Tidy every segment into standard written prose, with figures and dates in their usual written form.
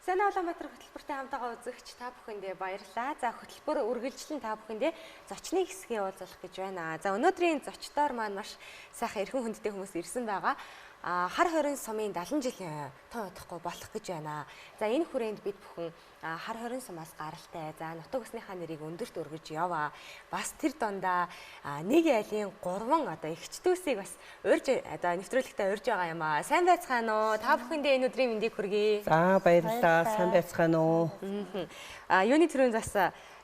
Санаа Улаанбаатар хөтөлбөртэй хамтаага үзэгч та бүхэндээ баярлалаа. За хөтөлбөр үргэлжлэн та бүхэндээ зочны хэсгээ уулзах гэж байна. За өнөөдрийн зочдоор маань маш сайхан эрхэм хүндтэй хүмүүс ирсэн байгаа. Хар хорин сумын 70 жилийн тоо удахгүй болох гэж байна. За энэ хүрээнд бид бүхэн хар хорин сумаас гаралтай. За нутаг усныхаа нэрийг өндөрт өргөж яваа. Бас тэр дондаа нэг айлын 3 одоо эгчдүүсийг бас урьж одоо нэвтрүүлэгтээ урьж байгаа юм аа. Сайн байцгаана уу? Та бүхэндээ энэ өдрийн мэндийг хүргэе. За баярлалаа. Сайн байцгаана уу? Юуны төрөнд бас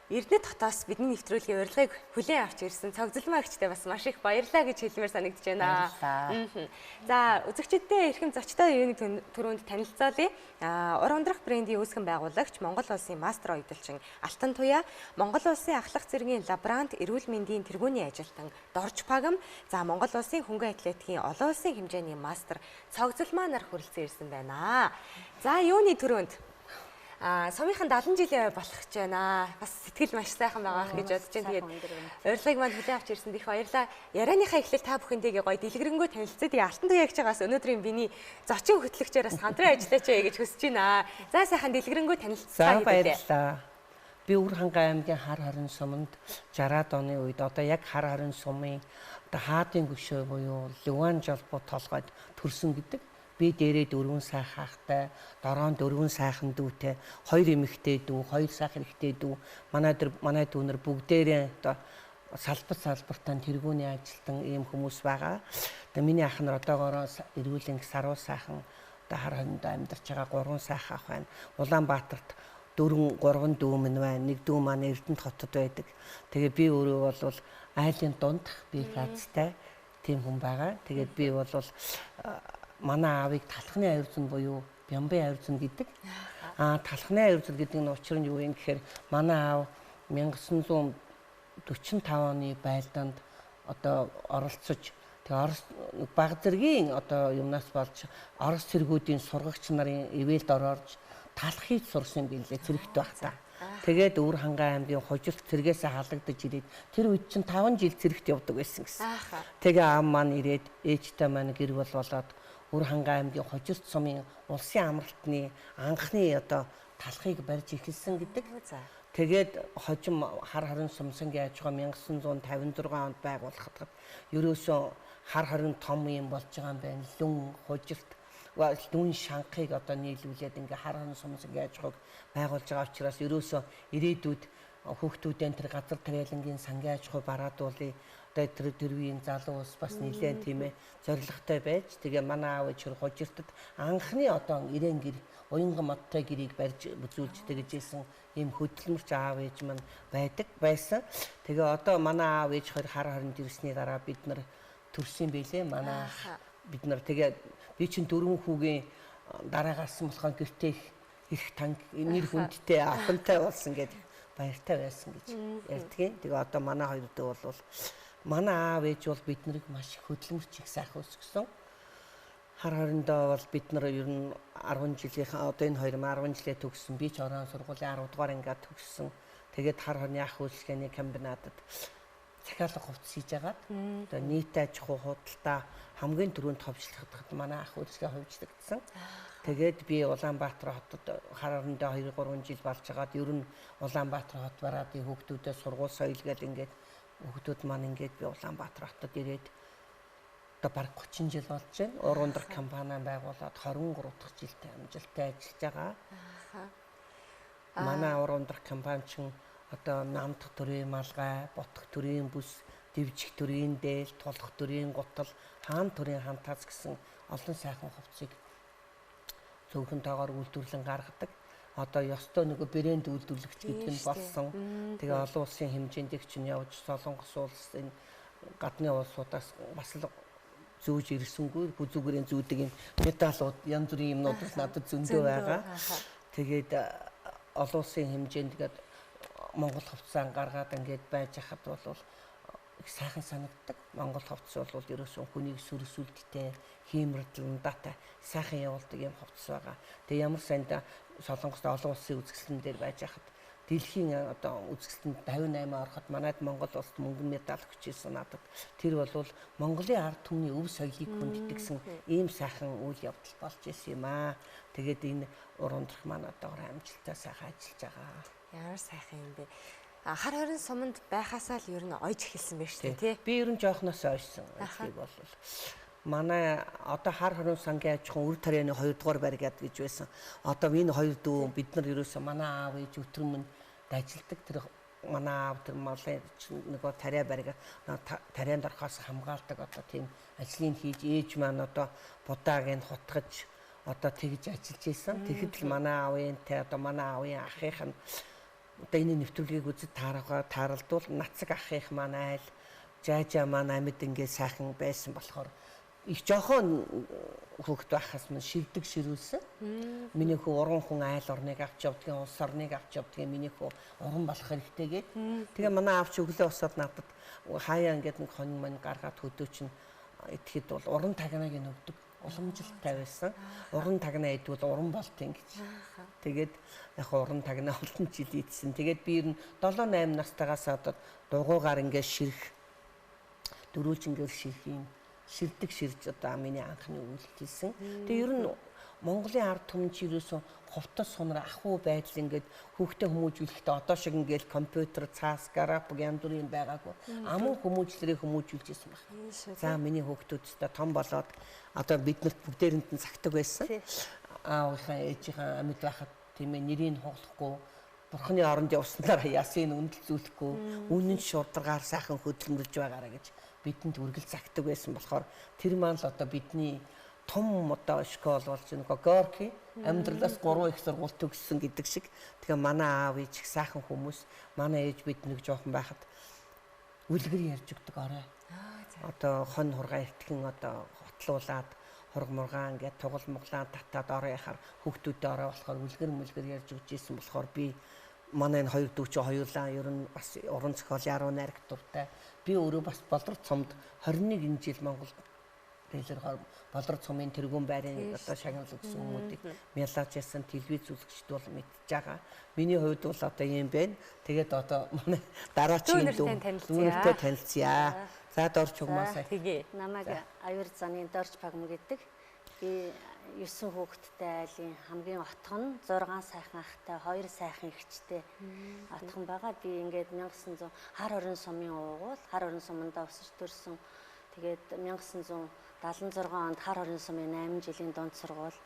Эрдэнэт хотоос бидний нэвтрүүлгийн урилгыг хүлээн авч ирсэн цогцлмаа гэгчтэй бас маш их баярлалаа гэж хэлмээр санагдаж байна. За үзэгчдээ эрхэм зочтой юуны төрөнд танилцуулъя. Уран ундрах брендийн үүсгэн байгуулагч Монгол улсын мастер оюуталчин Алтан Туяа, Монгол улсын ахлах цэргийн лаборант, эрүүл мэндийн тэргүүний ажилтан Дорж Пагам, за Монгол улсын хөнгөн атлетикийн олон улсын хэмжээний мастер цогцлмаа нар хүрэлцэн ирсэн байна. За юуны төрөнд сумынхан 70 жилийн болох гэж байна. Бас сэтгэл маш сайхан байгаа гэж бодож байна. Тэгээд урилгыг манд хүлээн авч ирсэнд их баярлалаа. Ярианыхаа эхлэл та бүхэндээ гоё дэлгэрэнгүй танилцуулъя. Тэгээд Алтан Туяа гэж байгаас өнөөдрийн биний зочин хөтлөгчөөр бас хамтран ажиллаач гэж хүсэж байна. За сайхан дэлгэрэнгүй танилцуулъя. За баярлалаа. Би Үрхангай аймгийн хар хорин суманд 60-аад оны үед одоо яг хар хорин сумын одоо хаадын гүшөө буюу Леван жалбуу толгойд төрсөн гэдэг. Би дээрээ 4 сайхан ахтай, дороонд 4 сайхан дүүтэй, 2 эмэгтэй дүү, 2 сайхан эрэгтэй дүү. Манай дүүнэр бүгдээрээ одоо салбартаа тэргүүний ажилтан ийм хүмүүс байгаа. Тэгээ миний ах нар одоогоор эрүүл анги саруу сайхан одоо хар хоринд амьдарч байгаа 3 сайхан ах байна. Улаанбаатарт 3 дүү минь байна. Нэг дүү маань Эрдэнэт хотод байдаг. Тэгээ би өөрөө бол айлын дунд би хазтай тийм хүн байгаа. Тэгээд би бол манай аавыг талхны аюулзан буюу Бямбын аюулзан гэдэг. Талхны аюулзан гэдэг нь учир нь юу юм гэхээр манай аав 1945 оны байлдаанд одоо оролцож тэгээ баг зэргийн одоо юмнаас болж Орос цэргүүдийн сургагч нарын ивэлд орж талхыг сурсан билээ цэрэгт байхдаа. Тэгээд Үрхангай аймгийн хожирт цэргээс халагдаж ирээд тэр үед чинь 5 жил цэрэгт явдаг байсан гэсэн. Тэгээ аав маань ирээд ээжтэй маань гэр бол болоод Үрхангай аймгийн хожирт сумын улсын амралтны анхны одоо талхыг барьж эхэлсэн гэдэг. Тэгээд хожим хар хорин сумсангийн аж ахуй 1956 онд байгуулагдаад ерөөсөө хар хорин том юм болж байгаа юм байна. Лүн хожирт дүн шанхыг одоо нийлүүлээд ингээ хар хорин сумсангийн аж ахуйг байгуулж байгаа учраас ерөөсөө ирээдүйд хүүхдүүдэн тэр газар тариалангийн сангийн аж ахуй бараадуулъя. Тэр үеийн залуу ус бас нэлээд тийм ээ зоригтой байж тэгээ манай аав ээж хожиртод анхны одоо ирээн гэр уянган модтой гэрийг барьж үзүүлж тэгжсэн ийм хөдөлмөрч аав ээж маань байсан. Тэгээ одоо манай аав ээж хар хоринд ирсний дараа бид нар төрсөн байлээ. Манай бид нар тэгээ би чинь 4 хүүгийн дараагаас болохоо гэртээ их танк нэр хүндтэй ахантай болсон гэдэг баяртай байсан гэж ярьдгийн. Тэгээ одоо манай хоёр дөө бол манай аав ээж бол бид нарыг маш их хөдөлмөрч их сайхан өсгсөн. Хар хориндоо бол бид нар ер нь 10 жилийнхаа одоо энэ 2010 жилээ төгссөн. Би ч орон сургуулийн 10 дугаар ангиад төгссөн. Тэгээд хар хорны ах үйлчлэгээний комбинатад захиалга хувцас хийж агаад одоо нийт аж ахуй худалдаа хамгийн түрүүнд товчлогдоход манай ах үйлчлэгээ хувьчлагдсан. Тэгээд би Улаанбаатар хотод хар хориндоо 2-3 жил болж агаад ер нь Улаанбаатар хот бараадын хүүхдүүдэд сургууль соёлгээд ингээд хүүхдүүд маань ингээд би Улаанбаатар хотод ирээд одоо бараг 30 жил болж байна. Уран ундрах компани байгуулад 23 дахь жилдээ амжилттай ажиллаж байгаа. Манай уран ундрах компани чинь одоо намдах төрийн малгай, ботх төрийн бүс, дэвжих төрийн дээл, тулах төрийн гутал, хаан төрийн хантаас гэсэн олон сайхан хувцсыг зөвхөн тоогоор үйлдвэрлэн гаргадаг. Одоо ёстой нөгөө брэнд үйлдвэрлэгч гэдэг нь болсон. Тэгээ олон улсын хэмжээнд их чинь явж Солонгос улс энэ гадны улсуудаас бас л зүүж ирсэнгүй бүзүүгэрийн зүүдэг юм металлууд янз бүрийн юмнууд надад зөндөө байгаа. Тэгээд олон улсын хэмжээнд тэгээд Монгол хувцас гаргаад ингээд байж хахад бол их сайхан санагддаг. Монгол хувцас бол ерөөсөн хүнийг сүрсүүлдтэй, хиймэрдэл дата сайхан явуулдаг юм хувцас байгаа. Тэгээ ямар санд Солонгост олон улсын үзэсгэлэн дээр байж хахад дэлхийн одоо үзэсгэлэнт 58 ороход манайд Монгол улсад мөнгөн медаль өгчээсэн надад. Тэр бол Монголын ард түмний өв соёлыг хүндэтгсэн ийм сайхан үйл явдал болж исэн юм аа. Тэгээд энэ уран зураг маань одоогоор амжилттай сайхан ажиллаж байгаа. Ямар сайхан юм бэ. Хар хорин суманд байхасаа л ер нь ойж эхэлсэн байж тээ тий. Би ер нь жоохноос ойсон. Эцгийг бол манай одоо хар хорин сангийн аж ахуйн үр тарианы 2 дугаар баригад гэж байсан. Одоо энэ 2 дүү бид нар ерөөсөө манай аав ээж өтрөн минь ажилдаг тэр манай аав тэр малын нөгөө тариа барига тарианд орохоос хамгаалдаг одоо тийм ажлыг хийж ээж маань одоо будааг нь хутгаж одоо тэгж ажиллаж исэн. Тэгэхэд л манай аавын те одоо манай аавын ахих нь одоо энэ нэвтрүүлгийг үзэж тааралдвал нацаг ахих маань айл жаажаа маань амьд ингээд сайхан байсан болохоор их жоохон хүүхэд байхаас минь шивдэг ширүүлсэн. Миний хүү уран хүн айл орныг авч явдгийн улс орныг авч явдгийн миний хүү уран болох хэрэгтэйгээд. Тэгээ манай аав ч өглөө усаад надад хаяа ингээд нэг хон мань гаргаад хөдөө чинь итгэхэд бол уран тагнаг нь өгдөг. Уламжилттай байсан. Уран тагнаа идвэл уран болтын гэж. Тэгээд яг уран тагнаа олон жил ийдсэн. Тэгээд би ер нь 7-8 настайгаас одоо дугуйгаар ингээд ширх дөрүүлж ингээд ширх юм ширдэг ширж одоо миний анхны үйлдэл хийсэн. Тэгээ ер нь Монголын ард түмэн чи ерөөсөө ховтос сунаар ахуй байдал ингээд хүүхдээ хүмүүжүүлэхдээ одоо шиг ингээд компьютер цаас гарапг янз бүрийн байгаагүй. Аман хүмүүжлэрээ хүмүүжүүлж ирсэн байна. За миний хүүхдүүдтэй том болоод одоо биднэрт бүгдээрэнд нь цагтаг байсан. Аавынхаа ээжийнхээ амьд байхад тийм ээ нэрийг хугалахгүй бурхны оронд явснаар ясыг үнэлцүүлэхгүй үнэн шударгаар сайхан хөдөлмөрж байгаараа гэж бидэнд үргэл загтаг байсан болохоор тэр маань л одоо бидний том одоо школ болж нэг Горки амьдралаас 3 их сургууль төгссөн гэдэг шиг. Тэгээ манай аав ээж их сайхан хүмүүс. Манай ээж бид нэг жоохон байхад үлгэр ярьж өгдөг орой. Одоо хон хургаа эртхэн одоо хотлуулаад хургмургаан ингээд тугал муглаан татаад орой яхаар хүүхдүүдтэй орой болохоор үлгэр ярьж өгч ийсэн болохоор би манай энэ 2 дүү чи хоёулаа ер нь бас уран зохиол яруу найрагт дуртай. Би өөрөө бас болор цомд 21 жил Монгол Дэлгэр болор цомын тэргүүн байрын одоо шагнал өгсөн хүмүүдийг мялаж ясан телевиз үзэгчд бол мэдж байгаа. Миний хувьд бол одоо юм байна. Тэгээд одоо манай дараачийн дүүнтэй танилцъя. За дорч угмаасаа. Тэгээ. Намайг аюур заны дорч пагмар гэдэг. Би 9 хүүхэдтэй айлын хамгийн отхон 6 сайхан ахтай 2 сайхан эгчтэй отхон байгаа. Би ингээд 1900 хар хорин сумын уугуул хар хорин сумандаа өсөж төрсөн. Тэгээд 1976 онд хар хорин сумын 8 жилийн дунд сургууль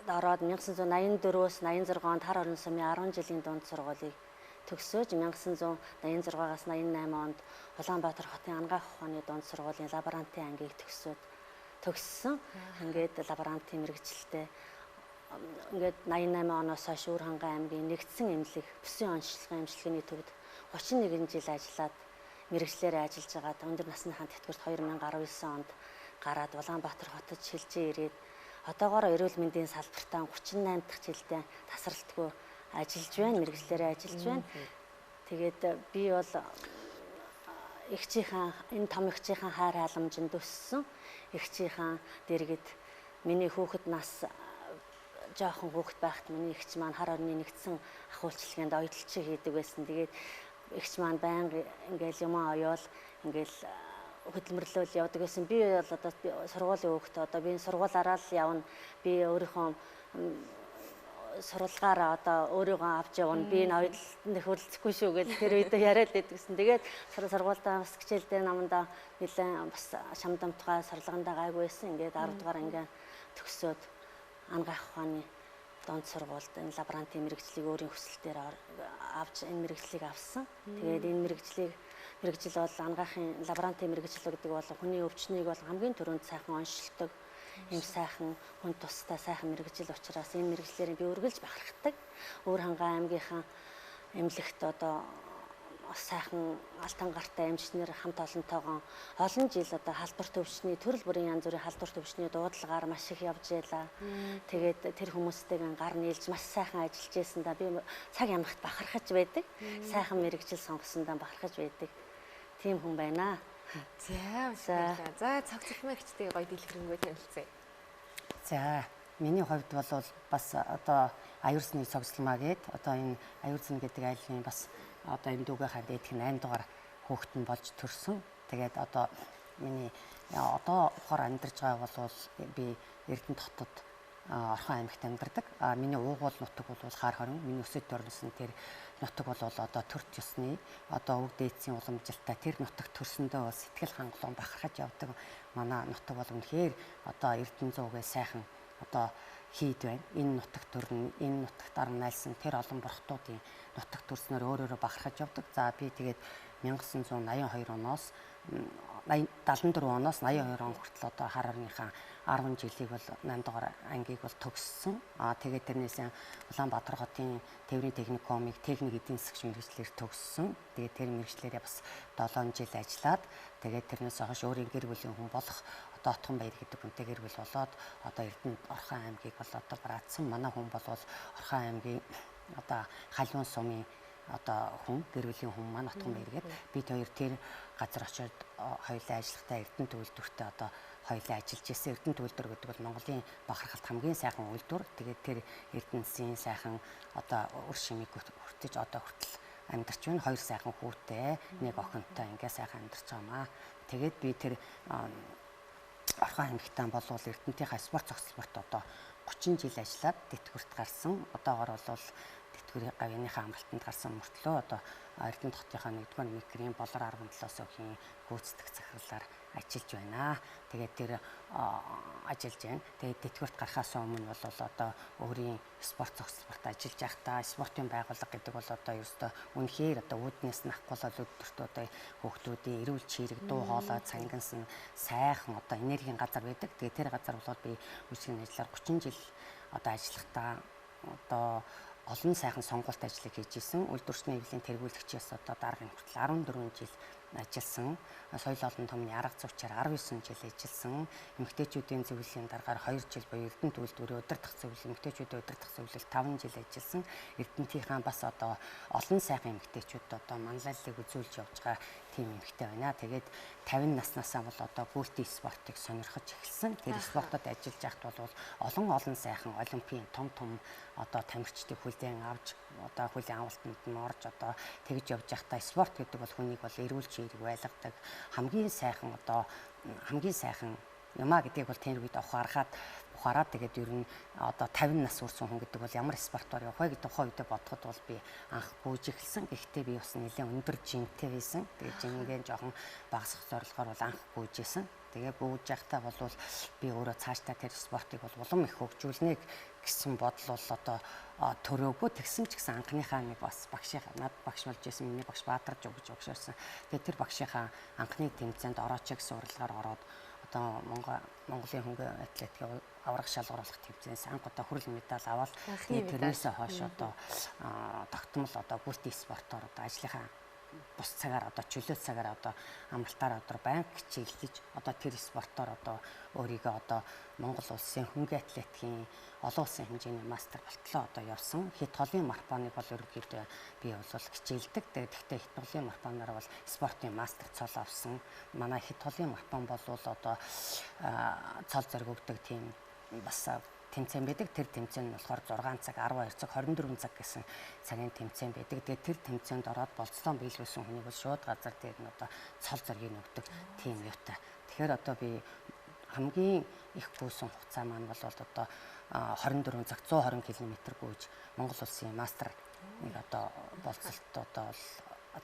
ороод 1984-өөс 86 онд хар хорин сумын 10 жилийн дунд сургуулийг төгсөөж 1986-аас 88 онд Улаанбаатар хотын Ангаах ухааны дунд сургуулийн лаборантын ангийг төгссөн. Ингээд лаборантын мэргэжилтэй ингээд 88 оноос хойш Өвөр Хангай аймгийн нэгдсэн эмнэлэг бүсийн онцлогын эмчилгээний төвд 31 жил ажиллаад мэргэжлээрээ ажиллаж байгаа. Өндөр насныхаа тэтгэврт 2019 онд гараад Улаанбаатар хотод шилжиж ирээд одоогоор эрүүл мэндийн салбартаа 38 дахь жилдээ тасралтгүй ажиллаж байна, мэргэжлээрээ ажиллаж байна. Тэгээд би бол энэ том эгчийнхэн хайр халамжинд өссөн. Эгчийнхэн дэргэд миний хүүхэд нас жоохон хүүхэд байхад миний эгч маань хар орны нэгдсэн ахуулчлаганд ойдлчиг хийдэг байсан. Тэгээд эгч маань байнга ингээл юм оёол ингээл хөдөлмөрлөл явдаг гэсэн. Би бол одоо сургуулийн хүүхэд одоо би сургуулаараа л явна. Би өөрийнхөө сурвалгаараа одоо өөрийгөө авч явна. Би энэ ойдлолтод хөрөлцөхгүй шүү гэж тэр үед яриад байдгүйсэн. Тэгээд сургуультай бас хичээлдээ намандаа нэлээд бас шамдамтгай сурлагандаа гайгүй байсан. Ингээд 10 дугаар анги төгсөөд Ангаах ухааны дунд сургуульд энэ лаборантын мэргэжлийг өөрийн хүсэлтээр авч энэ мэргэжлийг авсан. Тэгээд энэ мэргэжил бол Ангаахын лаборантын мэргэжил гэдэг бол хүний өвчнийг бол хамгийн түрүүнд сайхан оншилдог ийм сайхан хүн тустай сайхан мэргэжил учраас энэ мэргэжлээр би үргэлж бахархдаг. Өвөр Хангай аймгийнхаа эмнэлэгт одоо сайхан алтан гартай эмчнэр хамт олонтойгоо олон жил одоо халдвар төвчний төрөл бүрийн янз бүрийн халдвар төвчний дуудлагаар маш их явж ялаа. Тэгээд тэр хүмүүстэйгээ гар нийлж маш сайхан ажиллаж байсандаа би цаг ямагт бахархаж байдаг. Сайхан мэргэжил сонгосондоо бахархаж байдаг. Тийм хүн байна. За цагцлмаа хичтэй гоё дэлгэрэнгүй танилцъя. За Миний хувьд бол бас одоо аюул сны цогцлмаа гээд одоо энэ аюул сан гэдэг айлын бас одоо энэ дүүгийнхаа дээдх нь 8 дугаар хүүхэд нь болж төрсөн. Тэгээд одоо миний одоо ухаар амьдарч байгаа бол би Эрдэнэт хотод Орхон аймагт амьдардаг. Миний уугуул нутаг бол Хаар хорин, миний өсөд төрсөн тэр нутаг бол одоо төрт ёсны одоо өг дээдсийн уламжилтаа тэр нутагт төрсөндөө сэтгэл хангалуун бахархаж явдаг манай нутаг бол үнэхээр одоо Эрдэнэ зуугээ сайхан одоо хийд байна. Энэ нутагт төрн, энэ нутагт арга найлсан тэр олон бурхтуудын нутагт төрснөөр өөрөөрөө бахархаж явдаг. За би тэгээд 1982 оноос 74 оноос 82 он хүртэл одоо Хаар орныхаа 10 жилийг бол 8 дугаар ангийг бол төгссөн. Тэгээд тэрнээсээ Улаанбаатар хотын тээврийн техникумыг техник эдийн засгийн мэргэжлэр төгссөн. Тэгээд тэр мэргэжлэрээ бас 7 жил ажиллаад тэгээд тэрнээс хойш өөрийн гэр бүлийн хүн болох одоо Отхон баяр гэдэг хүнтэй гэр бүл болоод одоо Эрдэнэт Орхон аймгийг бол одоо браацсан. Манай хүн бол Орхон аймгийн одоо халуун сумын одоо хүн гэр бүлийн хүн маань Отхон баяр гэдэг бид хоёр тэр газар очиод хоёулаа ажиллахдаа Эрдэнэт үйлдвэртээ одоо хоёулаа ажиллаж ирсэн. Эрдэнэт үйлдвэр гэдэг бол Монголын бахархалт хамгийн сайхан үйлдвэр. Тэгээд тэр Эрдэнэсийн сайхан одоо үр шимийг хүртэж одоо хүртэл амьдарч байна. 2 сайхан хүүтэй, 1 охинтой ингээ сайхан амьдарч байгаамаа. Тэгээд би тэр Орхон аймагтаа болвол Эрдэнэтийнхаа спорт цогцлборт одоо 30 жил ажиллаад тэтгэврт гарсан. Одоогоор бол тэтгэврийн гавьяаныхаа амралтанд гарсан мөртлөө одоо Эрдэнэт хотынхаа 1-р микрийн болор 17 өхийн гүйцэтгэх захирлаар ажиллаж байна. Тэгээд тэр ажиллаж байна. Тэгээд тэтгэврт гарахаас өмнө бол одоо өөрийн спорт цогцлборт ажиллаж байхдаа спортын байгууллага гэдэг бол одоо ерөөсөө үнэхээр одоо үүднээс нь ахгүй бол өдөрт одоо хүүхдүүдийн эрүүл чирэг, дуу хоолой, цангинсан сайхан одоо энергийн газар байдаг. Тэгээд тэр газар бол би үсгийн ажиллаар 30 жил одоо ажиллахдаа одоо олон сайхан сонгуульт ажлыг хийж исэн. Үйлдвэрчний хэвлэлийн тэргүүлэгчээс одоо дараагийн хүртэл 14 жил ажилласан. Соёл олон томны арга зүйчээр 19 жил ажилласан. Эмэгтэйчүүдийн зөвлөлийн дараагаар 2 жил буюу Эрдэнэт үйлдвэрийн удирдах зөвлөл, эмэгтэйчүүдийн удирдах зөвлөл 5 жил ажилласан. Эрдэнэтийнхаа бас одоо олон сайхан эмэгтэйчүүд одоо манлайллыг үзүүлж явж байгаа тийм эмэгтэй байна. Тэгээд 50 наснаасаа бол одоо гүйлтийн спортыг сонирхож эхэлсэн. Тэр спортод ажиллаж байхад бол олон сайхан олимпийн том одоо тамирчдыг хүлээн авч одоо хүлээн авалтанд нь орж одоо тэгж явж байхдаа спорт гэдэг бол хүнийг бол эрүүл чирэг байлгадаг хамгийн сайхан юмаа гэдгийг бол тэр үед ухаараад тэгээд ер нь одоо 50 нас хүрсэн хүн гэдэг бол ямар спортоор явах вэ гэдэг тухай үедээ бодоход бол би анх гүйж эхэлсэн. Гэхдээ би бас нэлээд өндөр жинтэй байсан. Тэгээд жингээ жоохон багасгах зорилгоор бол анх гүйжсэн. Тэгээ бууж байхдаа бол би өөрөө цаашдаа тэр спортыг бол улам их хөгжүүлнэ гэсэн бодол бол одоо төрөөгүй. Тэгсэн ч гэсэн анхныхаа нэг бас над багш болж байсан миний багш Баатар Жоо гэж багш байсан. Тэгээ тэр багшийнхаа анхны тэмцээнд орооч гэсэн урилгаар ороод одоо Монголын хөнгөн атлетикийн аврах шалгаруулах тэмцээнээс анх удаа хүрэл медаль аваад тэрнээсээ хойш одоо тогтмол одоо гүйцэтгэх спортоор одоо ажлынхаа бус цагаар одоо чөлөө цагаар одоо амралтаар одоо банк хичээлж одоо тэр спортоор одоо өөрийгөө одоо Монгол улсын хөнгөн атлетикийн олон улсын хэмжээний мастер болтлоо одоо явсан. Хит холын марафоныг бол ерөнхийдөө би бол хичээлдэг. Тэгэхдээ хит холын марафоноор бол спортын мастер цол авсан. Манай хит холын марафон бол одоо цол зориг өгдөг тийм бас тэмцээн байдаг. Тэр тэмцээн нь болохоор 6 цаг, 12 цаг, 24 цаг гэсэн цагийн тэмцээн байдаг. Тэгээд тэр тэмцээнд ороод болцлоо биелүүлсэн хүний бол шууд газар дээр нь одоо цол зоргийг өгдөг тийм юутай. Тэгэхээр одоо би хамгийн их гүйсэн хугацаа маань бол одоо 24 цаг 120 км гүйж Монгол улсын мастер нэг одоо болцолт одоо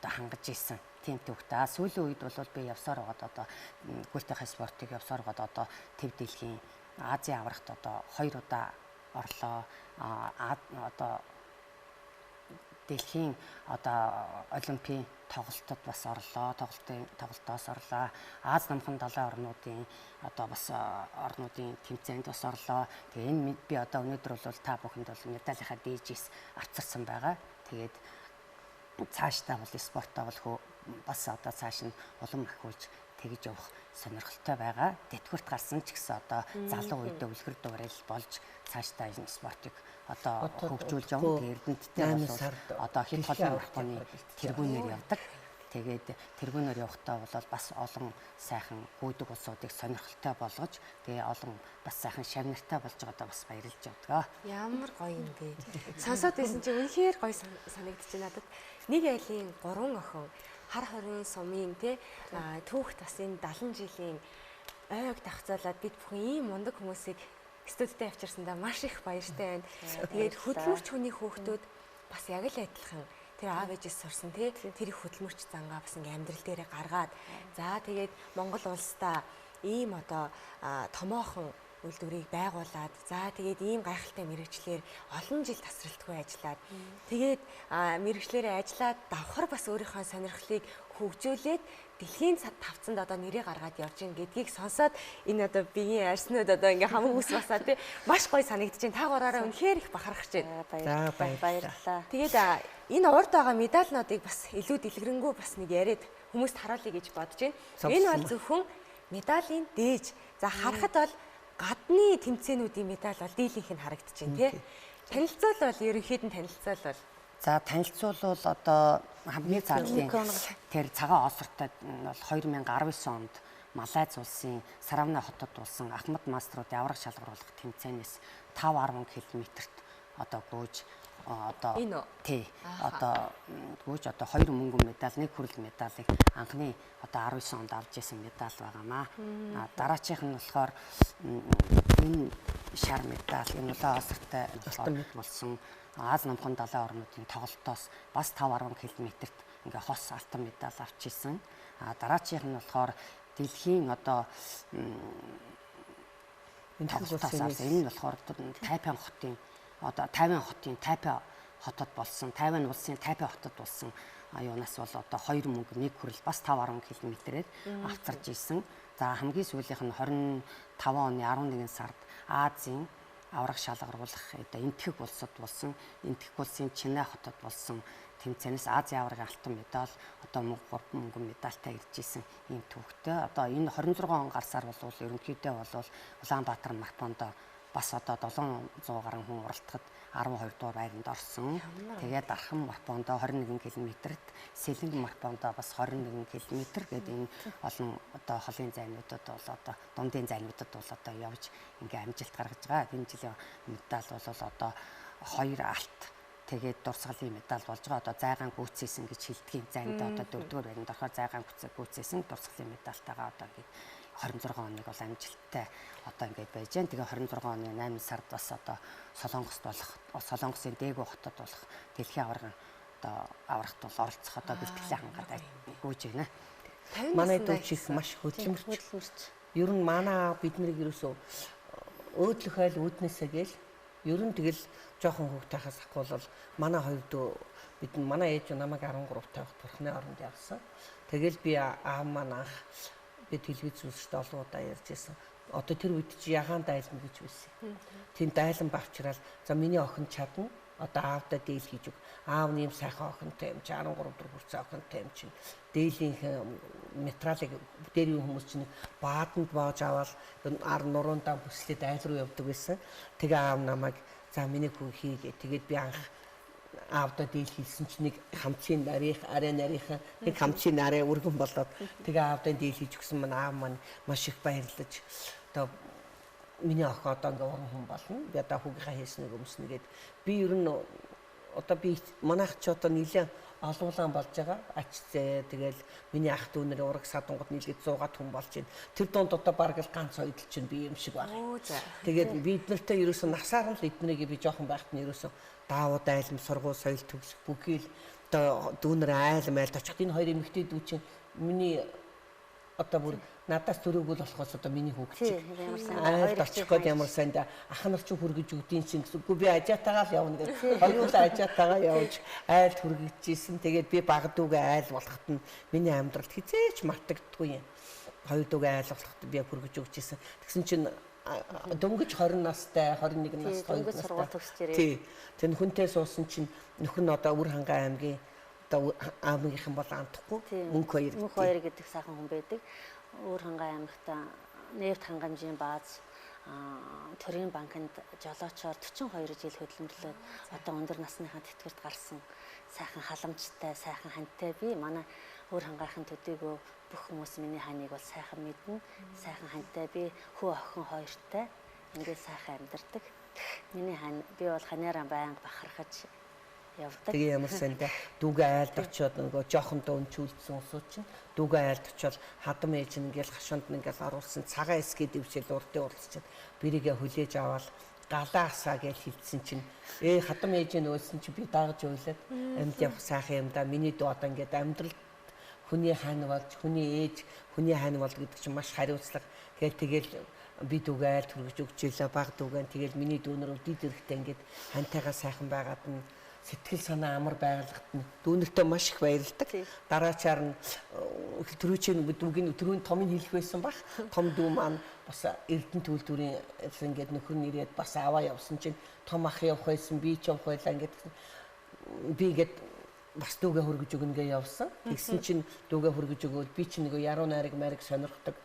хангаж исэн тийм төвхтэй. Сүүлийн үед бол би явсаар байгаа одоо гүйцэтгэх спортыг явсаар байгаа одоо төв дэлхийн Азийн аврагт одоо 2 удаа орлоо. Одоо дэлхийн одоо олимпийн тоглолтод бас орлоо. Тоглолтоос орлоо. Аз намхан далайн орнуудын одоо бас орнуудын тэмцээнд бас орлоо. Тэгээ энэ би одоо өнөөдөр бол та бүхэнд бол медалийнхаа дээжээс авчирсан байгаа. Тэгээд цаашдаа бол спортоо бол бас одоо цааш нь улам ахиулж тэгж явах сонирхолтой байгаа. Тэтгэврт гарсан ч гэсэн одоо залуу үедээ үлгэр дуурал болж цаашдаа энэ спортыг одоо хөгжүүлж явна. Эрдэнэттэй бол одоо хит холын марафоны тэргүүнээр явдаг. Тэгээд тэргүүнээр явахдаа бол бас олон сайхан гүйдэг улсуудыг сонирхолтой болгож тэгээ олон бас сайхан шагнартай болж байгаадаа бас баярлж явдаг. Ямар гоё юм бэ. Сонсоод байсан чинь үнэхээр гоё санагдчих надад. Нэг айлын 3 охин хар хорин сумын түүх тасын 70 жилийн ойг давхцаалаад бид бүхэн ийм мундаг хүмүүсийг студидтэй авчирсандаа маш их баяртай байна. Тэгээд хөдөлмөрч хүний хүүхдүүд бас яг л адилхан тэр аав ээжээс сурсан тэр их хөдөлмөрч зангаа бас ингээм амьдрал дээрээ гаргаад за тэгээд Монгол улстай ийм одоо томоохон үйлдвэрийг байгуулад за тэгээд ийм гайхалтай мэрэгчлэр олон жил тасралтгүй ажиллаад тэгээд мэрэгчлэрээ ажиллаад давхар бас өөрийнхөө сонирхлыг хөгжүүлээд дэлхийн тавцанд одоо нэрээ гаргаад явж гин гэдгийг сонсоод энэ одоо биеийн арснууд одоо ингээ хамаг ус басаа тий маш гоё санагдчихээн та гураараа үнэхээр их бахархаж байна. За баярлалаа. Тэгээд энэ урд байгаа медальнуудыг бас илүү дэлгэрэнгүй бас нэг яриад хүмүүст харуулъя гэж бодож байна. Энэ бол зөвхөн медалийн дээж. За харахад бол гадны тэмцээнүүдийн медаль бол дийлийнх нь харагдаж байна тий. Танилцуулбал ерөнхийд нь танилцуулбал за танилцуулбал одоо хамгийн цаашлын тэр цагаан осортой бол 2019 онд Малайз улсын Саравна хотод болсон Ахмад маструудын аврах шалгаруулах тэмцээнээс 5-10 км-т одоо гүйж одоо тий одоо гүйж одоо 2 мөнгөн медаль, 1 хүрэл медалийг анхны одоо 19 онд авч исэн медаль байгаамаа. Дараачих нь болохоор энэ шар медаль, энэ улаан осортой болсон Аз намхан далайн орнуудын тоглолтоос бас 5-10 км-т ингээ хос алтан медаль авч исэн. Дараачих нь болохоор дэлхийн одоо энэ тоглолтоос энэ нь болохоор Тайпан хотын одоо Тайван хотын Тайпан хотод болсон, Тайван улсын Тайпан хотод болсон юунаас бол одоо 2 мөнгө 1 хүрэл бас 5-10 км-ээр авцарж исэн. За хамгийн сүүлийнх нь 25 оны 11 сард Азийн аврах шалгаруулах одоо энтхэг улсад болсон, энтхэг улсын Чинэ хотод болсон тэмцээнээс Азийн аврагын алтан медаль одоо 3 мөнгөн медальтай ирж исэн ийм түүхтэй. Одоо энэ 26 он гарсаар бол ерөнхийдөө бол Улаанбаатар марафонд бас одоо 700 гаруй хүн оролцоход 12 дугаар байранд орсон. Тэгээд Дархан марафонд 21 км-т, Сэлэнг марафонд бас 21 км гэдэг энэ олон одоо холын зайнуудад бол одоо дундын зайнуудад бол одоо явж ингээ амжилт гаргаж байгаа. Энэ жилийн медаль бол одоо 2 алт тэгээд дурсгалын медаль болж байгаа. Одоо зайгаан гүйцээсэн гэж хэлдгийн зайнд одоо 4-р байранд орохоор зайгаан гүйцээсэн дурсгалын медальтайгаа одоо ингээ 26 оныг бол амжилттай одоо ингээд байж байна. Тэгээ 26 оны 8 сард бас одоо Солонгост болох Солонгосын Дээгүү хотод болох дэлхийн аваргын одоо аврагт бол оролцох одоо бэлтгэлээ хангаад гүйж байна. Манай дүүч маш хөдөлмөрч. Ер нь манай бид нарыг ерөөсөө өөдлөх айл үүднээсээ гээл ер нь тэгэл жоохон хүүхдтэйхээс ахвал манай хоёр дүү бид манай ээж намайг 13 тавих турхны оронд явсан. Тэгэл би аав маань анх би телевиз үзэхдээ олон удаа ярьж байсан. Одоо тэр үед чи ягаан дайлна гэж байсан. Тийм дайлан бавчрал за миний охин чадна. Одоо аавдаа дээл хийж өг. Аав нэм сайхан охинтой юм чи 13 дэх хүрсэн охинтой юм чи. Дээлийн материалыг дээрийн хүмүүс чинь бааданд боож аваад ар нуруундаа бүслээд айл руу явдаг байсан. Тэгээ аав намайг за миний хүү хийгээ. Тэгээд би анх аавдаа дээл хийсэн чинь нэг хамчийн арай нарийнхан нэг хамчийн арай өргөн болоод тэгээ аавдаа дээл хийж өгсөн маань аав маань маш их баярлаж одоо миний охин одоо ингээ уран хүн болно. Би одоо хүүгийнхаа хийснийг өмснө гэд би ер нь одоо би манайх ч одоо нийлээ олуулан болж байгаа. Ачцээ тэгэл миний ах дүү нэр ураг садангууд нийлгээд 100-аад хүн болж байна. Тэр донд одоо бараг л ганц ойдл чинь би юм шиг байна. Тэгээд бид нартай ерөөсөө насаар л эднэрийг би жоохон байхад нь ерөөсөө даавууд айлм сургууль соёл төгсөх бүхий л одоо дүүнэр айлм айлд очих. Энэ хоёр эмэгтэй дүү чинь миний одоо бүр надаас төрөөгөл болохоос одоо миний хүүхд чинь айлд очих гээд ямар сайн да ах нар чинь хүргэж өгдийн чинь гэсэгүй би ажаатагаа л явна гэж хоёулаа ажаатагаа явж айлд хүргэжсэн. Тэгээд би баг дүүгээ айл болоход нь миний амьдралд хизээч мартагддаггүй юм. Хоёр дүүгээ айл болоход би хүргэж өгчээсэн. Тэгсэн чинь дөнгөж 20 настай 21 настай сургууль төгсөж ирээ. Тий. Тэр хүнтэй суусан чинь нөхөр нь одоо Үр хангай аймгийн одоо аймгийнхан бол андахгүй мөнх хоёр гэдэг сайхан хүн байдаг. Үр хангай аймагт нефт хангамжийн бааз төрийн банкнд жолоочоор 42 жил хөдөлмөрлөөд одоо өндөр насныхаа тэтгэврт гарсан сайхан халамжтай, сайхан хантай би манай өөр хангайхын төдийгөө бүх хүмүүс миний ханыг бол сайхан мэднэ. Сайхан хантай би хүү охин хоёртай ингээд сайхан амьдардаг. Миний хань би бол ханаараа байнга бахархаж явдаг. Тэгээ ямар сандаа дүүгээ айлд очиод нөгөө жоохон дуунчүүлсэн усууд чинь дүүгээ айлд очиод хадам ээж ингээл хашаанд ингээл оруулсан цагаан эсгээд ившэл урдын уралч чинь бэрийгээ хүлээж аваад галаа асаа гэж хэлсэн чинь хадам ээж нь өөсөн чи би дагаж уйлаад амьд явах сайхан юм да миний дүү одоо ингээд амьдрал хүний хань болж хүний ээж хүний хань бол гэдэг чинь маш хариуцлага тэгэл би дүүгээ айлд хүргэж өгч илээ баг дүүгэн тэгэл миний дүүнөр өдөрт эрэхтэй ингээд хантайгаа сайхан байгаад нь сэтгэл санаа амар байгалахт нь дүүнэртээ маш их баярлдаг. Дараачаар нь төрүүчийн дүүгийн төрүүн томыг хэлэх байсан баг. Том дүү маань бас Эрдэнэ төлөвлөрийн ингээд нөхөр нь ирээд бас аваа явсан чинь том ах явах байсан би ч явах байлаа ингээд би ингээд бас дүүгээ хөргөж өгнө гэж явсан. Тэгсэн чинь дүүгээ хөргөж өгөөд би чинь нэг яруу найраг мариг сонирхдаг.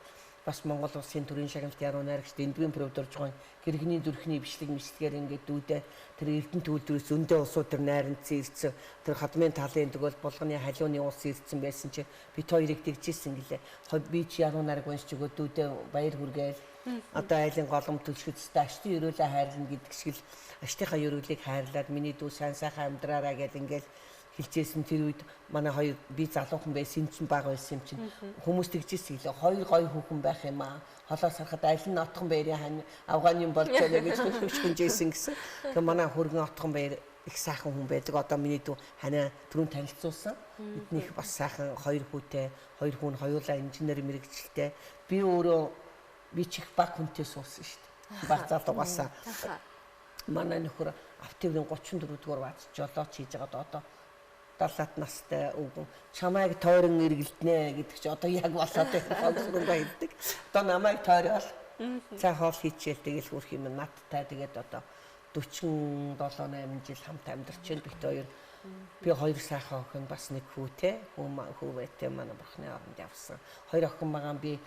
Бас Монгол улсын төрийн шагналт яруу найрагчд эндвийн провд орж байгаа гэргний зүрхний бичлэг мичлэгээр ингээд дүүдээ тэр Эрдэнэ төлөвлөрөөс өндөө улсууд тэр найрамдсан ирсэн тэр хадмын талын тэгвэл булганы халиуны улс ирсэн байсан чи бит хоёрыг тэгжсэн гэлээ. Би ч яруу найраг уншиж өгөө дүүдээ баяр хүргээл одоо айлын голом төлшгөцтэй аштын өрөөлөө хайрлна гэдэг шиг л аштынхаа өрөөлийг хайрлаад миний дүү сайн сайхан амьдраараа гэл ингээд хэлжсэн тэр үед манай хоёр би залуухан байсан чинь бага байсан юм чинь хүмүүс тэгжсэн гэлээ хоёр гоё хүүхэн байх юм аа холоос харахад айлын отхон баярын хань Афганы болж байна гэж хөшгөнжсэн гэсэн. Тэгээ манай хөргөн отхон баяр их сайхан хүн байдаг. Одоо миний дүү ханаа түрүүн танилцуулсан. Эднийх бас сайхан хоёр хүүтэй, хоёр хүн хоёулаа инженер мэрэгчлээ. Би өөрөө би ч их баг хүнтэй суусан шүү дээ. Баг залуугасаа. Манай нөхөр автовын 34 дугаар бац жолооч хийж байгаад одоо 70 настай өвгөн чамайг тойрон эргэлднэ гэдэг чи одоо яг болоод байна хэлдэг. Одоо намайг тойрол цаа хоол хийчихэл тэгэл хүрх юм надтай тэгээд одоо 47 8 жил хамт амьдарч байна бит хоёр. Би хоёр сайхан охин бас нэг хүүтэй хүүвэтэй манай бурхны оронд явсан. Хоёр охин байгаа би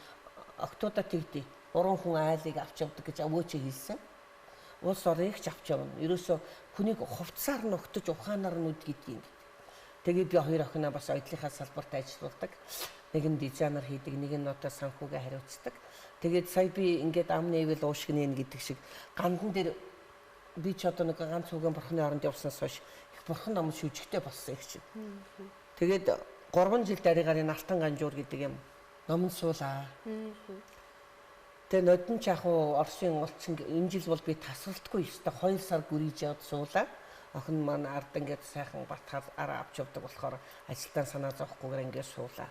октоудаа тэгдий. 3 хүн айлыг авч явдаг гэж өвөөч хэлсэн. Улс орыг ч авч явна. Ерөөсө хүнийг хувцсаар нь өгтөж ухаанаар нь үд гэдгийг. Тэгээд би хоёр охиноо бас оюутлынхаа салбарт ажилладаг. Нэг нь дизайнер хийдэг, нэг нь одоо санхүүгээ хариуцдаг. Тэгээд сая би ингээд ам нээвэл уушгинэ гэдэг шиг гандан дээр би ч одоо нэг ганц үгэн бурхны оронд явснаас хойш их бурхан намд шүжигтэй болсон их чинь. Тэгээд 3 жил дараагаар Алтан ганжуур гэдэг юм номон суулаа. Тэгээд нодон ч яг Оросын улсын энэ жил бол би тасралтгүй ёстой 2 сар гүрийж явд суулаа. Охин маань ард ингээд сайхан батхаар араа авч явдаг болохоор ажилтаа санаа зовхгүйгээр ингээд суулаа.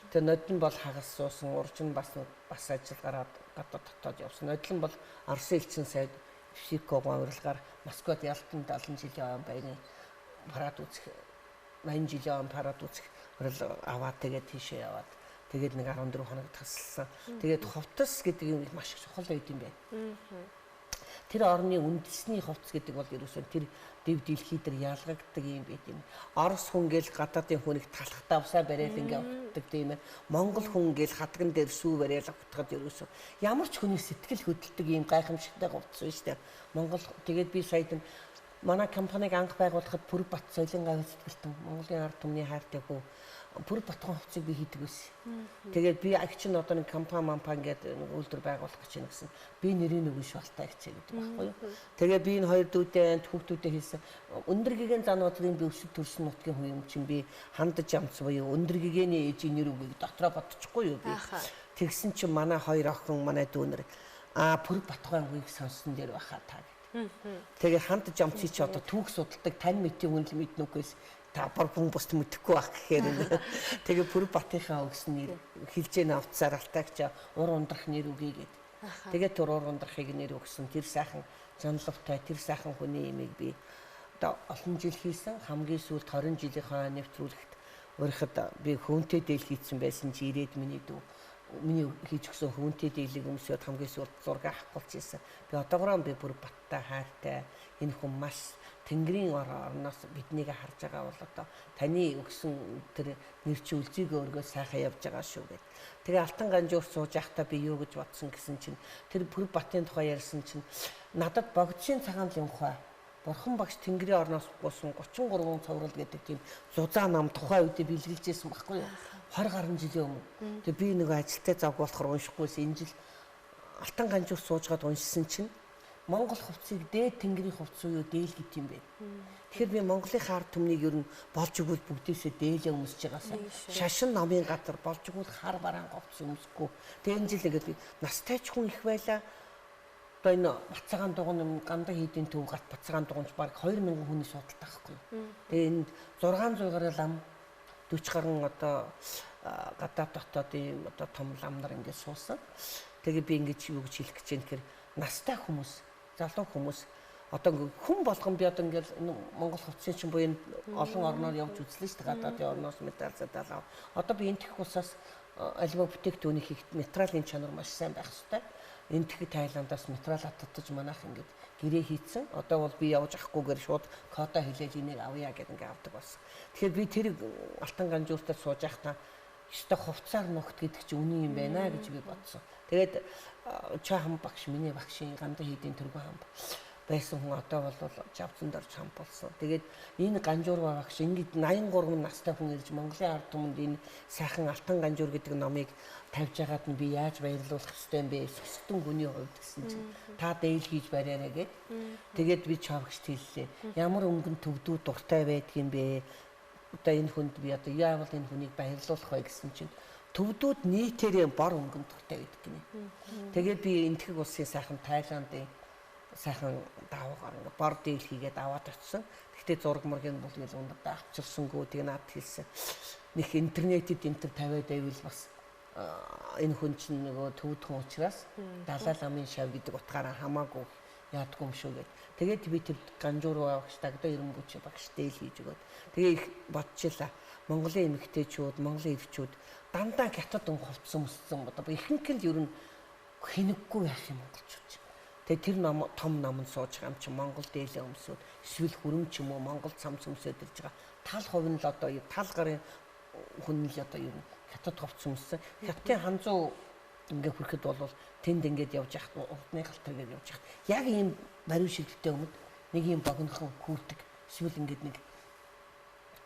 Тэгээ нодон бол хагас суусан, уржин бас ажил гараад гадаад дотоод явсан. Нодон бол Оросын элчин сайд Фишикогоо урилгаар Москвад ялтан 70 жилийн баярын парад үзэх 80 жилийн парад үзэх урил аваад тэгээд тийшээ яваад тэгээд нэг 14 хоног тасалсан. Тэгээд хувцас гэдэг юм маш чухал байд юм байна. Тэр орны үндэсний хувцас гэдэг бол ерөөсөө тэр дэв дэлхий дээр ялгагддаг юм байт юм. Орос хүн гээл гадаадын хүнийг талхтаа усаа бариад ингээ утдаг тийм ээ. Монгол хүн гээл хадган дээр сүү бариад утгахад ерөөсөө ямар ч хүний сэтгэл хөдлөлтөг юм гайхамшигтай хувцас байна шүү дээ. Монгол тэгээд би саяд манай компаниг анх байгуулахад Пүрбат соёлын гавь сэтгэлтэн Монголын ард түмний хайртай хүү Пүрбатхан хувцсыг би хийдэг байсан. Тэгээд би агч нь одоо нэг компани гэдэг үйлдвэр байгуулах гэж байна гэсэн. Би нэрийн өгөн шалтаа хичээ гэдэг байхгүй юу. Тэгээд би энэ хоёр дүүтэй хүүхдүүтэй хийсэн. Өндөр гэгээн зануудын би өсөв төрсөн нутгийн хүн юм чинь би хандаж амц буюу өндөр гэгээний ээжийн нэр үгийг дотроо бодчихгүй юу би. Тэгсэн чинь манай хоёр охин манай дүүнэр Пүрбатхан үгийг сонссон дээр байхаа таа. Тэгээ хандаж амцыг чи одоо түүх судалдаг тань мэтийн хүн л мэднүгээс та бар хүн бусд мэдэхгүй байх гэхээр тэгээ Пүрбатынхаа өгсөн нэр хилжээн авцаар алтаагч ур ундрах нэр үгүй гээд тэгээд тэр ур ундрахыг нэр өгсөн тэр сайхан жанлавтай тэр сайхан хүний имийг би одоо олон жил хийсэн хамгийн сүүлд 20 жилийнхаа нэвтрүүлэгт өөрөхөд би хөөнтэй дээл хийсэн байсан чи ирээд миний дүү миний хийж өгсөн хөөнтэй дээлийг өмсөд хамгийн сүүлд зураг авахгүйсэн би одоогоор би Пүрбаттай хайртай энэ хүн маш Тэнгэрийн орноос биднийг харж байгаа бол одоо таны өгсөн тэр нэрч үлзийг өөргөө сайхан явж байгаа шүү гэд. Тэгээ Алтан Ганжуур сууж байхдаа би юу гэж бодсон гэсэн чинь тэр Пүрэв Батын тухай ярьсан чинь надад богдшийн цагаан лимхай Бурхан багш Тэнгэрийн орноос буусан 33 цоврал гэдэг тийм зузаа нам тухайн үед бэлгэлжсэн байхгүй юу? 20 гаруй жилийн өмнө. Тэгээ би нэг ажилтай завг болохоор уншихгүйс энэ жил Алтан Ганжуур суужгаад уншсан чинь Монгол хувцсыг дээд Тэнгэрийн хувцс уу дээл гэт юм бэ. Тэгэхээр би Монголын хаар түмнийг ер нь болж өгвөл бүгдээсээ дээлээ өмсөж байгаасаа шашин номын газар болж өгвөл хар бараан говц өмсөхгүй. Тэгээ энэ жил ингээд би настай ч хүн их байлаа. Одоо энэ Бацаагаан дугуйн Гандан хийдийн төв гарт Бацаагаан дугуйч баг 2000 хүний судалтай байхгүй. Тэгээ энд 600 гаруй лам 40 гаруй одоо гадаад дотоодын одоо том лам нар ингээд суусан. Тэгээ би ингэж юу гэж хэлэх гэж байна гэхээр настай хүмүүс, залуу хүмүүс одоо хүн болгон би одоо ингээд Монгол хувцсын чинь буюу олон орноор явж үзлээ шүү дээ. Гадаадын орноос медаль задалаа. Одоо би энэ тэх усаас альва бүтээгдэхүүний хийхэд материалын чанар маш сайн байх хэрэгтэй. Энэ тэх Тайландаас материал татаж манайх ингээд гэрээ хийцэн. Одоо бол би явж ахгүйгээр шууд кода хэлээд энийг авъя гэдэг ингээд авдаг болсон. Тэгэхээр би тэр Алтан Ганжууртаа сууж байхдаа ёстой хувцаар ногт гэдэг чи үний юм байна гэж би бодсон. Тэгээд чахан багш миний багшийн Гандан хийдийн тэргүй хам байсан хүн одоо бол жавцанд орж хам болсон. Тэгээд энэ Ганжуур багш ингээд 83 настай хүн ирж Монголын ард түмэнд энэ сайхан Алтан Ганжуур гэдэг номыг тавьж байгаад нь би яаж баярлуулах ёстой юм бэ? Сүсгтэн хүний хувьд гэсэн чинь та дээл хийж бариараа гэд. Тэгээд би чавгчд хэллээ. Ямар өнгөн төвдүүд дуртай байдг юм бэ? Одоо энэ хүнд би одоо яавал энэ хүнийг баярлуулах вэ гэсэн чинь төвдүүд нийтээрээ бор өнгөн дуртай байдаг гинэ. Тэгээд би энтхэг улсын сайхан Тайландын сайхан даавгаар ингээ бор дээл хийгээд аваад очсон. Гэхдээ зураг мургийн бол ил ундаа авчирсангүй тэгээ над хэлсэн. Них интернетэд энтер тавиад байвал бас энэ хүн чинь нөгөө төвдхөн учраас Далай ламын шав гэдэг утгаараа хамаагүй яадгүй юм шүү гэд. Тэгээд би тэр Ганжуур багш Дагдаа Эренбүч багш дээл хийж өгөөд. Тэгээ их бодчихлаа. Монголын эмэгтэйчүүд, Монголын ирчүүд дандаа хятад өнгө хувцсан өссөн. Одоо ихэнх нь ер нь хинэггүй байх юм монголчууд. Тэгээ тэр том намд сууж байгаа юм чи Монгол дээлээ өмсөд эсвэл хүрэн ч юм уу Монгол цамц өмсөд ирж байгаа. Тал хувь нь л одоо тал гарын хүн л одоо ер нь хятад хувцс өмссөн. Хятадын ханзуу ингээ хүрэхэд бол тэнд ингээд явж яхад урдны галтар гээд явж яхад яг ийм бариу шилдэлтэй өмнөд нэг ийм богинохон хүүрдэг эсвэл ингээд нэг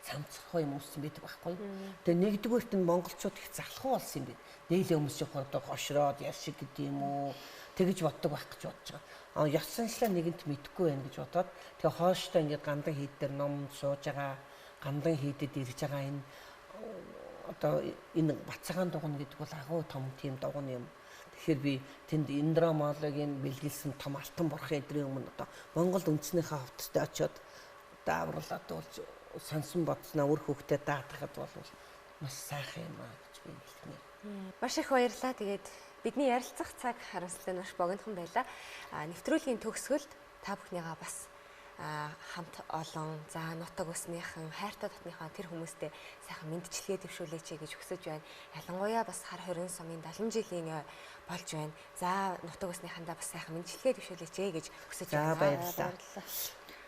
цамцрах юм өмссөн байдаг байхгүй. Тэгээ нэгдүгээрт нь монголчууд их залхуу болсон юм бэ. Дээлээ өмсөх хордоо хошроод яр шиг гэдэг юм уу тэгэж боддог байх гэж бодож байгаа. Ёс заншлаа нэгэнт мэдэхгүй байх гэж бодоод тэгээ хооштой ингээд Гандан хийд дээр ном сууж байгаа. Гандан хийдэд ирж байгаа энэ одоо энэ Бацаагаан дугуйн гэдэг бол агуу том тийм дугуйн юм. Тэгэхээр би тэнд Индрамологийн бэлгэлсэн том алтан бурхан эдрийн өмнө одоо Монгол үндэснийхээ хувцастай очиод даавруулаад болж сансан бодсноо өр хөвгтөд даатахад бол маш сайхан юм аа гэж би хэлнэ. Маш их баярлалаа. Тэгээд бидний ярилцах цаг харамсалтай маш богинохон байлаа. Нэвтрүүлгийн төгсгөлд та бүхнийгаа бас хамт олон за нутаг усныхан хайртай дотныхаа тэр хүмүүстэй сайхан мэдчилгээ дэвшүүлээч гэж хүсэж байна. Ялангуяа бас хар хорин сумын 70 жилийн болж байна. За нутаг усныхандаа бас сайхан мэдчилгээ дэвшүүлээч гэж хүсэж байна. Баярлалаа.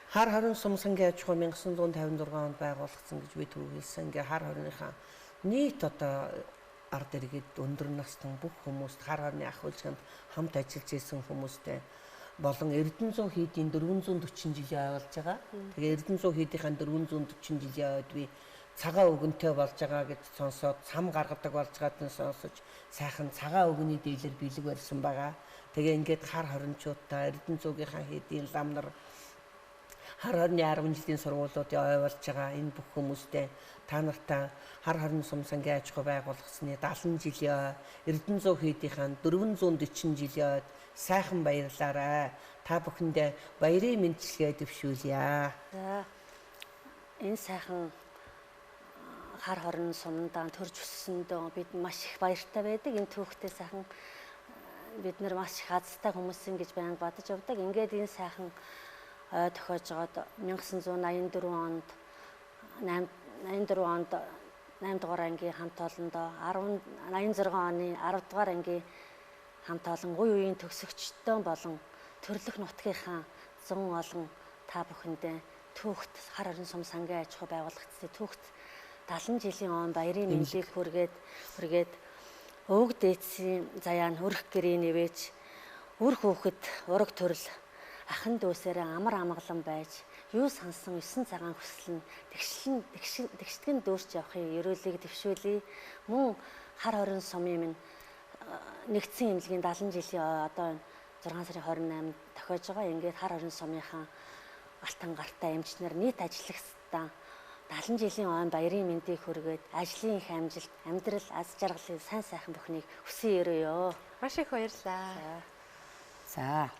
Хар хорин сум сангийн аж ахуй 1956 онд байгуулагдсан гэж би түрүү хэлсэн. Ингээ хар хориныхаа нийт одоо ард иргэд өндөр настан бүх хүмүүст хар хорны ахуйчганд хамт ажиллаж исэн хүмүүстэй болон Эрдэнэзуу хийдийн 440 жилийн болж байгаа. Тэгээ Эрдэнэзуу хийдийнхаа 440 жилийн ойд би цагаан өгөнтэй болж байгаа гэж сонсоод цам гаргадаг болж байгааг нь сонсож сайхан цагаан өгний дийлэр бэлэг барьсан байгаа. Тэгээ ингээд хар хоринчуудаа Эрдэнэзуугийнхаа хийдийн лам нар хар хорны 10 жилийн сургуулиудын ой болж байгаа энэ бүх хүмүүстэй та нартай хар хорин сум сангийн аж ахуй байгуулагдсны 70 жилийн Эрдэнэзуу хийдийнхаа 440 жилийн ойд сайхан баярлаарай. Та бүхэндээ баярын мэндчилгээ дэвшүүлье. За энэ сайхан хар хорин сумдаа төрж өссөндөө бид маш их баяртай байдаг. Энэ түүхтэй сайхан бид нар маш их азтай хүмүүс гэж байнга бодож явдаг. Ингээд энэ сайхан ой тохиож байгаад 1984 онд 8 дугаар ангийн хамт олондоо 86 оны 10 дугаар ангийн хамт олон үе үеийн төгсөгчдөө болон төрлөх нутгийнхаа 100 олон та бүхэндээ түүхт хар хорин сум сангийн аж ахуй байгууллагын түүхт 70 жилийн он баярын мэндийг хүргээд өвөг дээдсийн заяа нь өрх гэрээ нэвэж үр хүүхэд ураг төрөл ахан дүүсээрээ амар амгалан байж юу сансан 9 цагаан хүсэл нь тэгштгэн дүүрч явахын ерөөлийг төвшүүлээ. Мөн хар хорин сумын минь нэгдсэн эмнэлгийн 70 жилийн одоо 6 сарын 28-нд тохиож байгаа. Ингээд хар хорин сумынхаа алтан гартаа эмчнэр нийт ажиллагчдаа 70 жилийн он баярын мэндийг хүргээд ажлын их амжилт, амьдрал, аз жаргалын сайн сайхан бүхнийг хүсэн өрөөё. Маш их баярлалаа. За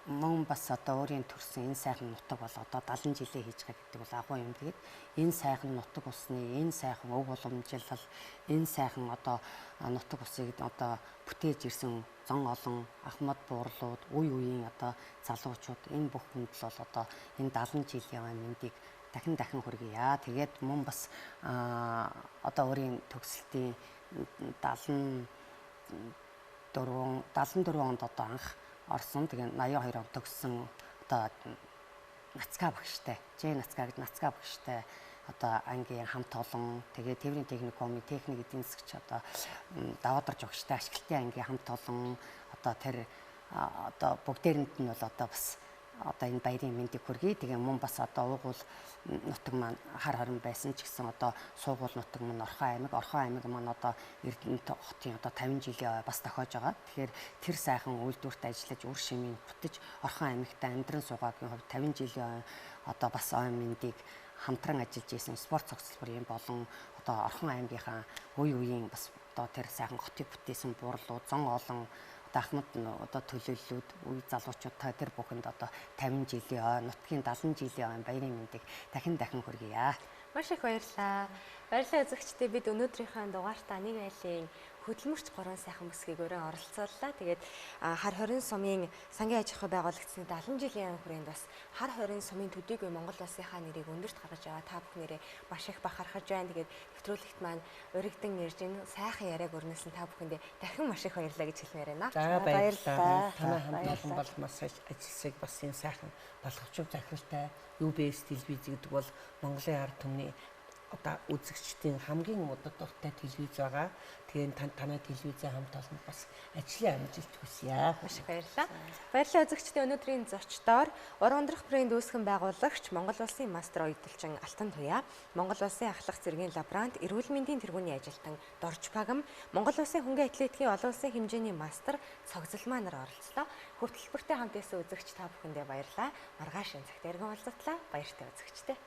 мөн бас одоо өөрийн төрсэн энэ сайхан нутаг бол одоо 70 жилийн хийж байгаа гэдэг бол агуу юм. Тэгээд энэ сайхан нутаг усны энэ сайхан өв уламжлал энэ сайхан одоо нутаг усыг одоо бүтээж ирсэн зон олон ахмад буурлууд үе үеийн одоо залуучууд энэ бүх хүнд л бол одоо энэ 70 жилийн мэндийг дахин хүргье. Тэгээд мөн бас одоо өөрийн төгсөлтийн 74 онд одоо анх орсон. Тэгээд 82 онд төгссөн одоо Нацгаа багштай, Ж Нацгаа гэдэг Нацгаа багштай одоо ангийн хамт олон тэгээд Тээврийн техникумын техник эдийн засгч одоо даваадарч багштай ашиглалтын ангийн хамт олон одоо тэр одоо бүгдээрэнд нь бол одоо бас одоо энэ баярын мэндийг хүргэе. Тэгээ мөн бас одоо уугуул нутаг маань хар хорин байсан ч гэсэн одоо суугуул нутаг маань Орхон аймаг маань одоо Эрдэнэт хотын одоо 50 жилийн бас тохиож байгаа. Тэгэхээр тэр сайхан үйлдвэрт ажиллаж үр шимийг бүтэж Орхон аймагт амьдран суугаагийн хувьд 50 жилийн одоо бас ой мэндийг хамтран ажиллаж исэн спорт цогцлбор юм болон одоо Орхон аймгийнхаа үе үеийн бас одоо тэр сайхан хотыг бүтээсэн буурлууд зон олон ахмад одоо төлөөллүүд үе залуучууд тэр бүхэнд одоо 50 жилийн нутгийн 70 жилийн баярын мэндийг дахин хүргье. Маш их баярлалаа. Баярлалаа үзэгчдээ бид өнөөдрийнхөө дугаартаа нэг айлын хөдөлмөрч 3 сайхан бүсгийг өрөө оролцууллаа. Тэгээд хар хорин сумын сангийн аж ахуй байгууллагын 70 жилийн хүрээнд бас хар хорин сумын төдийгүй Монгол улсынхаа нэрийг өндөрт гаргаж аваа та бүхнээрээ маш их бахархаж байна. Тэгээд нэвтрүүлэгт маань уригдан ирж энэ сайхан яриаг өрнөсөн та бүхэндээ дахин маш их баярлалаа гэж хэлмээр байна. За баярлалаа. Танай хамт олон бол маш ажилласыг бас энэ сайхан болгоомжтой захиралтай UBS телевиз гэдэг бол Монголын ард түмний одоо үзэгчдийн хамгийн удаа дуртай телевиз байгаа. Тэгээд танай телевизийн хамт олонд бас ажлын амжилт хүсье. Маш их баярлалаа. Баярлалаа үзэгчдээ өнөөдрийн зочдоор уран ундрах брэнд үүсгэн байгуулагч Монгол улсын мастер оюуталчин Алтан Туяа, Монгол улсын ахлах цэргийн лаборант, эрүүл мэндийн тэргүүний ажилтан Дорж Пагам, Монгол улсын хөнгөн атлетикийн олон улсын хэмжээний мастер Цогцолмаа нар оролцлоо. Хөтөлбөртэй хамт байсан үзэгч та бүхэндээ баярлалаа. Маргааш энэ цагт иргэн уулзтлаа. Баяртай үзэгчдээ.